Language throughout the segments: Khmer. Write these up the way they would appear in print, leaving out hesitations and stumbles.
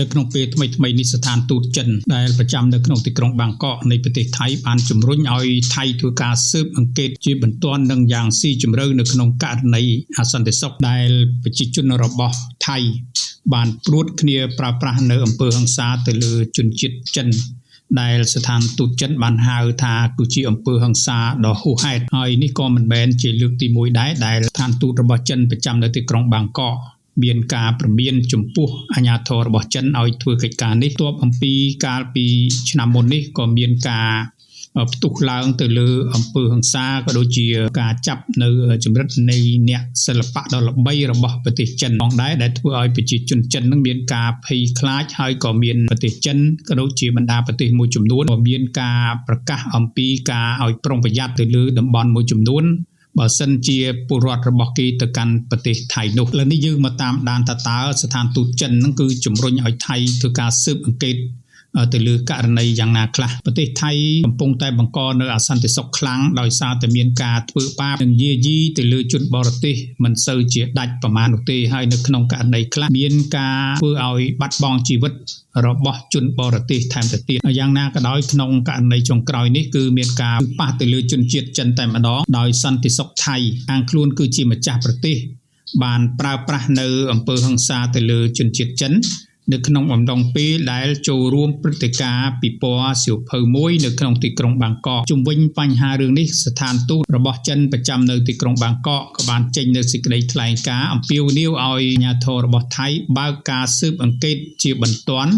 នៅក្នុងពេលថ្មីនេះស្ថានទូតចិនដែលប្រចាំនៅក្នុងទីក្រុងបាងកកនៃប្រទេសថៃបានជំរុញឲ្យថៃធ្វើការស៊ើបអង្កេតជាបន្ទាន់និងយ៉ាងស៊ីជម្រៅនៅក្នុងករណីអសន្តិសុខដែលប្រជាជនរបស់ថៃបានព្រួតគ្នាប្រើប្រាស់នៅអំពើហិង្សាទៅលើជនជាតិចិនដែលស្ថានទូតចិនបានហៅថាគឺជាអំពើហិង្សាដ៏ហួសហេតុហើយនេះក៏មិនមែនជាលើកទី1ដែរដែលស្ថានទូតរបស់ចិនប្រចាំនៅទីក្រុងបាងកកមានការព្រមានចំពោះអាជ្ញាធររបស់ចិនឲ្យធ្វើកិច្ចការនេះទោះអំពីកាលពីឆ្នាំមុននេះក៏មានការផ្ទុះឡើងទៅលើអំពើហិង្សាក៏ដូចជាការចាប់នៅចម្រិតនៃអ្នកសិល្បៈដ៏ល្បីរបស់ប្រទេសចិនផងដែរដែលធ្វើឲ្យប្រជាជនចិននឹងមានការភ័យខ្លាចហើយក៏មានប្រទេសចិនក៏ដូចជាបណ្ដាប្រទេសមួយចំនួនក៏មានការប្រកាសអំពីការឲ្យប្រុងប្រយ័ត្នទៅលើតំបន់មួយចំនួនបើសិនជាពលរដ្ឋរបស់គេទៅកាន់ប្រទេសថៃនោះឥឡូវនេះយើងមកតាមដានតើស្ថានទូតចិននឹងគឺជំរុញឲ្យថៃធ្វើការស៊ើបអង្កេតទៅលើករណីយ៉ាងណាខ្លះប្រទេសថៃកំពុងតែបង្កនៅអសន្តិសុខខ្លាំងដោយសារតែមានការធ្វើបាបនិងយាយីទៅលើជនបរទេសមិនសូវជាដាច់ប្រមាណនោះទេហើយនៅក្នុងករណីខ្លះមានការធ្វើឲ្យបាត់បង់ជីវិតរបស់ជនបរទេសថែមទៅទៀតយ៉ាងណាក៏ដោយក្នុងករណីចុងក្រោយនេះគឺមានការប៉ះទៅលើជនជាតិចិនតែម្ដងដោយសន្តិសុខថៃខាងខ្លួនគឺជាម្ចាស់ប្រទេសបានប្រើប្រាស់នៅអំពើហិង្សាទៅលើជនជាតិចិននៅក្នុងអំឡុងពេលដែលចូលរួមព្រឹត្តិការណ៍ពិព័រណ៍សៀវភៅមួយនៅក្នុងទីក្រុងបាងកកជុំវិញបញ្ហារឿងនេះស្ថានទូតរបស់ចិនប្រចាំនៅទីក្រុងបាងកកក៏បានចេញនៅសេចក្តីថ្លែងការណ៍អំពាវនាវឲ្យអាជ្ញាធររបស់ថៃបើកការស៊ើបអង្កេតជាបន្ទាន់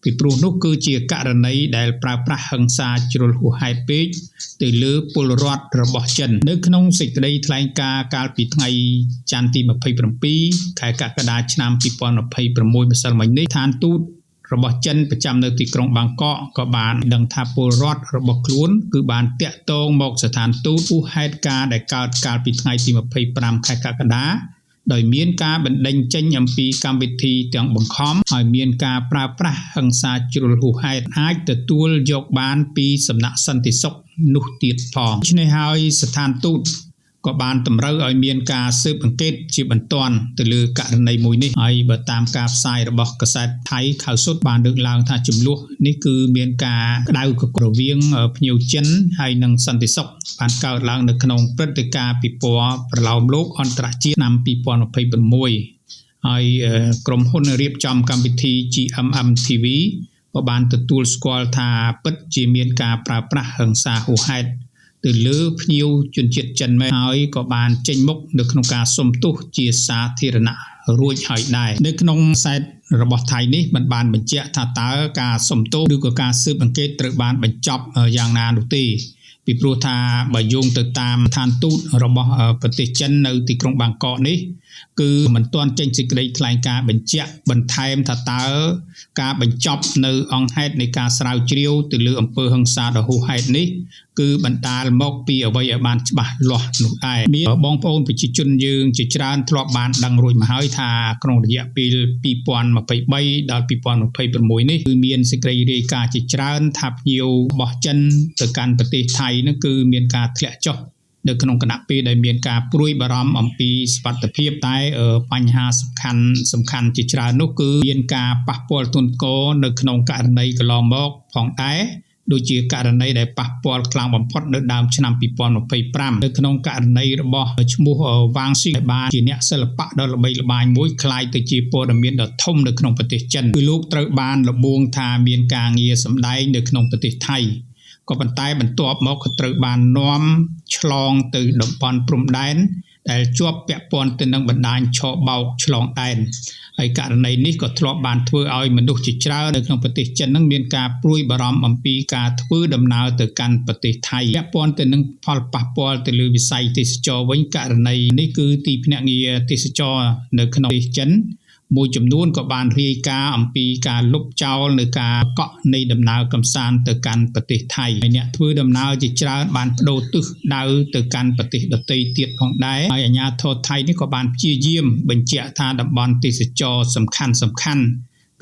ពីព្រោះនោះគឺជាករណីដែលប្រើប្រាស់ហិង្សាជ្រុលហួសហេតុពេកទៅលើពលរដ្ឋរបស់ចិននៅក្នុងសេចក្តីថ្លែងការណ៍កាលពីថ្ងៃច័ន្ទទី27ខែកក្កដាឆ្នាំ2026ម្សិលមិញនេះស្ថានទូតរបស់ចិនប្រចាំនៅទីក្រុងបាងកកក៏បានដឹងថាពលរដ្ឋរបស់ខ្លួនគឺបានតាក់ទងមកស្ថានទូតហួសហេតុការណ៍ដែលកើតកាលពីថ្ងៃទី25ខែកក្កដាដោយមានការបណ្ដេញចេញអំពីកម្មវិធីទាំងបង្ខំហើយមានការប្រើប្រាស់ហិង្សាជ្រុលហួសហេតុអាចទទួលយកបានពីសំណាក់សន្តិសុខនោះទៀតផងដូច្នេះហើយស្ថានទូតក៏បានតម្រូវឲ្យមានការស៊ើបអង្កេតជាបន្ទាន់ទៅលើករណីមួយនេះហើយបើតាមការផ្សាយរបស់កាសែតថៃខៅសុតបានលើកឡើងថាចំនួននេះគឺមានការក្តៅកក្រវៀងភ្ញៀវចិនហើយនិងសន្តិសុខបានកើតឡើងនៅក្នុងព្រឹត្តិការណ៍ពិព័រណ៍ប្រឡោមលោកអន្តរជាតិឆ្នាំ2026ហើយក្រុមហ៊ុនរៀបចំកម្មវិធី GMM TV ក៏បានទទួលស្គាល់ថាពិតជាមានការប្រើប្រាស់ហិង្សាហួសហេតុទៅលើភ្ញៀវជនជាតិចិនមែនហើយក៏បានចេញមុខនៅក្នុងការសុំទោសជាសាធារណៈរួចហើយដែរនៅក្នុងខ្សែរបស់ថៃនេះបានបញ្ជាក់ថាតើការសុំទោសឬក៏ការស៊ើបអង្កេតត្រូវបានបញ្ចប់យ៉ាងណានោះទេពីព្រោះថាបើយោងទៅតាមស្ថានទូតរបស់ប្រទេសចិននៅទីក្រុងបាងកកនេះគឺមិនទាន់ចេញសេចក្តីថ្លែងការណ៍បញ្ជាក់បន្ថែមថាតើការបញ្ចប់នៅអង្គហេតុនៃការស្រាវជ្រាវទៅលើអំពើហិង្សាដ៏ហួសហេតុនេះគឺបណ្ដាលមកពីអ្វីឲ្យបានច្បាស់លាស់នោះដែរមានបងប្អូនប្រជាជនយើងជាច្រើនធ្លាប់បានដឹងរួចមកហើយថាក្នុងរយៈពេល2023ដល់2026នេះគឺមានសេចក្តីរាយការណ៍ជាច្រើនថាភ្ញៀវរបស់ចិនទៅកាន់ប្រទេសថៃនោះគឺមានការធ្លាក់ចុះនៅក្នុងគណៈពេលដែលមានការព្រួយបារម្ភអំពីសុវត្ថិភាពតែបញ្ហាសំខាន់ជាច្រើននោះគឺមានការប៉ះពាល់ធ្ងន់ធ្ងរនៅក្នុងករណីកន្លងមកផងដែរដូចជាករណីដែលប៉ះពាល់ខ្លាំងបំផុតនៅដើមឆ្នាំ2025នៅក្នុងករណីរបស់ឈ្មោះវ៉ាងស៊ីដែលបានជាអ្នកសិល្បៈដ៏ល្បីល្បាញមួយក្លាយទៅជាព័ត៌មានដ៏ធំនៅក្នុងប្រទេសចិនគឺលោកត្រូវបានលបងថាមានការងារសម្ដែងនៅក្នុងប្រទេសថៃក៏ប៉ុន្តែបន្ទាប់មកក៏ត្រូវបាននាំឆ្លងទៅតំបន់ព្រំដែនដែលជាប់ពាក់ព័ន្ធទៅនឹងបណ្ដាញឆបោកឆ្លងដែនហើយករណីនេះក៏ធ្លាប់បានធ្វើឲ្យមនុស្សជាច្រើននៅក្នុងប្រទេសចិននឹងមានការព្រួយបារម្ភអំពីការធ្វើដំណើរទៅកាន់ប្រទេសថៃពាក់ព័ន្ធទៅនឹងផលប៉ះពាល់ទៅលើវិស័យទេសចរវិញករណីនេះគឺទីភ្នាក់ងារទេសចរនៅក្នុងប្រទេសចិនមួយចំនួនក៏បានរាយការណ៍អំពីការលុបចោលនៅការកក់នៃដំណើរកម្សាន្តទៅកាន់ប្រទេសថៃហើយអ្នកធ្វើដំណើរជាច្រើនបានបដូរទិសដៅទៅកាន់ប្រទេសដទៃទៀតផងដែរហើយអាជ្ញាធរថៃនេះក៏បានព្យាយាមបញ្ជាក់ថាតំបន់ទេសចរសំខាន់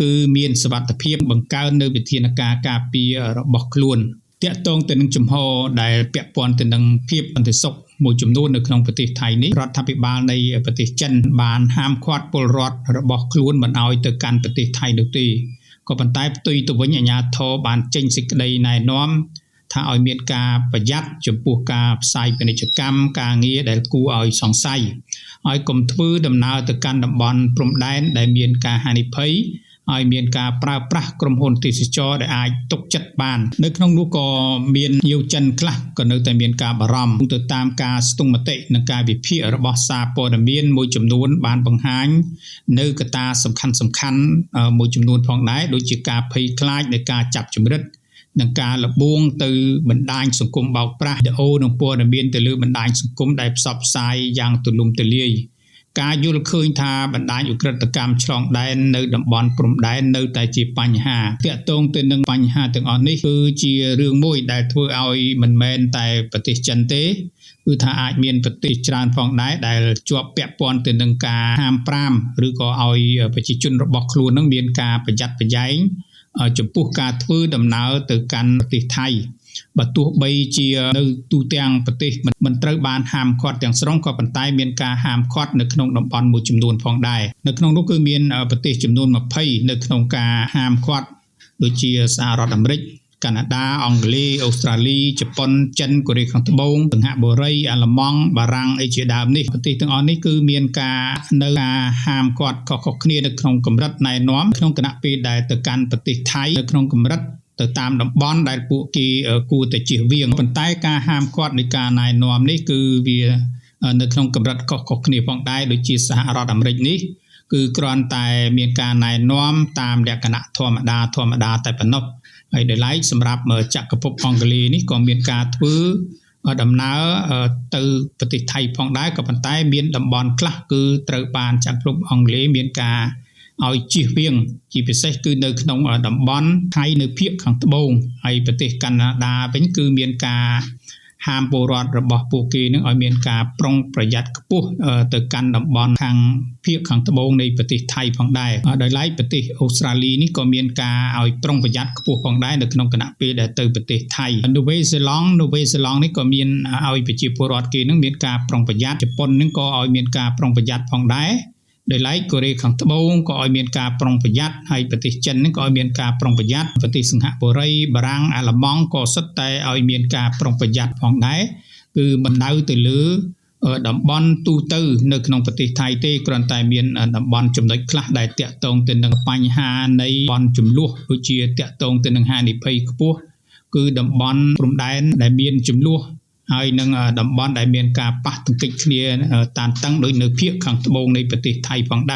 គឺមានសុវត្ថិភាពបង្កើននៅវិធានការការពាររបស់ខ្លួនតាក់ទងទៅនឹងជំហរដែលពាក់ព័ន្ធទៅនឹងភាពសន្តិសុខមួយចំនួននៅក្នុងប្រទេសថៃនេះរដ្ឋាភិបាលនៃប្រទេសចិនបានហាមឃាត់ពលរដ្ឋរបស់ខ្លួនមិនឲ្យទៅកាន់ប្រទេសថៃនោះទេ ក៏ប៉ុន្តែផ្ទុយទៅវិញអាជ្ញាធរបានចេញសេចក្តីណែនាំថាឲ្យមានការប្រយ័ត្នចំពោះការផ្សាយពាណិជ្ជកម្មការងារដែលគួរឲ្យសង្ស័យហើយកុំធ្វើដំណើរទៅកាន់តំបន់ព្រំដែនដែលមានការហានិភ័យឲ្យមានការប្រើប្រាស់ក្រុមហ៊ុនទេសចរដែលអាចទុកចិត្តបាននៅក្នុងនោះក៏មានភ្ញៀវចិនខ្លះក៏នៅតែមានការបារម្ភទៅតាមការស្ទង់មតិនិងការវិភាគរបស់សារព័ត៌មានមួយចំនួនបានបង្ហាញនៅកត្តាសំខាន់មួយចំនួនផងដែរដូចជាការភ័យខ្លាចនៃការចាប់ជំរិតនិងការលបួងទៅបណ្ដាញសង្គមបោកប្រាស់វីដេអូនិងព័ត៌មានទៅលើបណ្ដាញសង្គមដែលផ្សព្វផ្សាយយ៉ាងទូលំទូលាយការយល់ឃើញថាបណ្ដាញឧក្រិដ្ឋកម្មឆ្លងដែននៅតំបន់ព្រំដែននៅតែជាបញ្ហាទាក់ទងទៅនឹងបញ្ហាទាំងអស់នេះគឺជារឿងមួយដែលធ្វើឲ្យមិនមែនតែប្រទេសចិនទេគឺថាអាចមានប្រទេសច្រើនផងដែរដែលជាប់ពាក់ព័ន្ធទៅនឹងការហាម5ឬក៏ឲ្យប្រជាជនរបស់ខ្លួននឹងមានការប្រយ័ត្នប្រយែងចំពោះការធ្វើដំណើរទៅកាន់ប្រទេសថៃបើទោះបីជានៅទូទាំងប្រទេសមិនត្រូវបានហាមឃាត់ទាំងស្រុងក៏ប៉ុន្តែមានការហាមឃាត់នៅក្នុងតំបន់មួយចំនួនផងដែរនៅក្នុងនោះគឺមានប្រទេសចំនួន20នៅក្នុងការហាមឃាត់ដូចជាសហរដ្ឋអាមេរិកកាណាដាអង់គ្លេសអូស្ត្រាលីជប៉ុនចិនកូរ៉េខាងត្បូងសិង្ហបុរីអាល្លឺម៉ង់បារាំងអីជាដើមនេះប្រទេសទាំងអស់នេះគឺមានការហាមឃាត់ខុសៗគ្នានៅក្នុងកម្រិតណែនាំក្នុងគណៈពេលដែលទៅកាន់ប្រទេសថៃនៅក្នុងកម្រិតទៅតាមតំបន់ដែលពួកគេគួរតែជៀសវាងប៉ុន្តែការហាមឃាត់នៃការណែនាំនេះគឺវានៅក្នុងកម្រិតខុសៗគ្នាផងដែរដូចជាសហរដ្ឋអាមេរិកនេះគឺគ្រាន់តែមានការណែនាំតាមលក្ខណៈធម្មតាតែប៉ុណ្ណោះហើយដោយឡែកសម្រាប់ចក្រភពអង់គ្លេសនេះក៏មានការធ្វើដំណើរទៅប្រទេសថៃផងដែរក៏ប៉ុន្តែមានតំបន់ខ្លះគឺត្រូវបានចក្រភពអង់គ្លេសមានការឲ្យជៀសវាងជាពិសេសគឺនៅក្នុងតំបន់ថៃនៅភាគខាងត្បូងហើយប្រទេសកាណាដាវិញគឺមានការហាមពលរដ្ឋរបស់ពួកគេនឹងឲ្យមានការប្រុងប្រយ័ត្នខ្ពស់ទៅកាន់តំបន់ខាងភាគខាងត្បូងនៃប្រទេសថៃផងដែរដោយឡែកប្រទេសអូស្ត្រាលីនេះក៏មានការឲ្យប្រុងប្រយ័ត្នខ្ពស់ផងដែរនៅក្នុងគណៈពេលដែលទៅប្រទេសថៃនូវេសេឡង់នេះក៏មានឲ្យប្រជាពលរដ្ឋគេនឹងមានការប្រុងប្រយ័ត្នជប៉ុននឹងក៏ឲ្យមានការប្រុងប្រយ័ត្នផងដែរដោយឡែកកូរ៉េខាងត្បូងក៏ឲ្យមានការប្រុងប្រយ័ត្នហើយប្រទេសចិននឹងក៏ឲ្យមានការប្រុងប្រយ័ត្នប្រទេសសិង្ហបុរីបារាំងអាល្លឺម៉ង់ក៏សុទ្ធតែឲ្យមានការប្រុងប្រយ័ត្នផងដែរគឺមិនដៅទៅលើតំបន់ទូទៅនៅក្នុងប្រទេសថៃទេគ្រាន់តែមានតំបន់ចំណុចខ្លះដែលតាក់ទងទៅនឹងបញ្ហានៃតំបន់ចំនួនដូចជាតាក់ទងទៅនឹងហានិភ័យខ្ពស់គឺតំបន់ព្រំដែនដែលមានចំនួនហើយនឹងតំបន់ដែលមានការប៉ះទង្គិចគ្នាតានតឹងដូចនៅភាគខាងត្បូងនៃប្រទេសថៃផងដែរ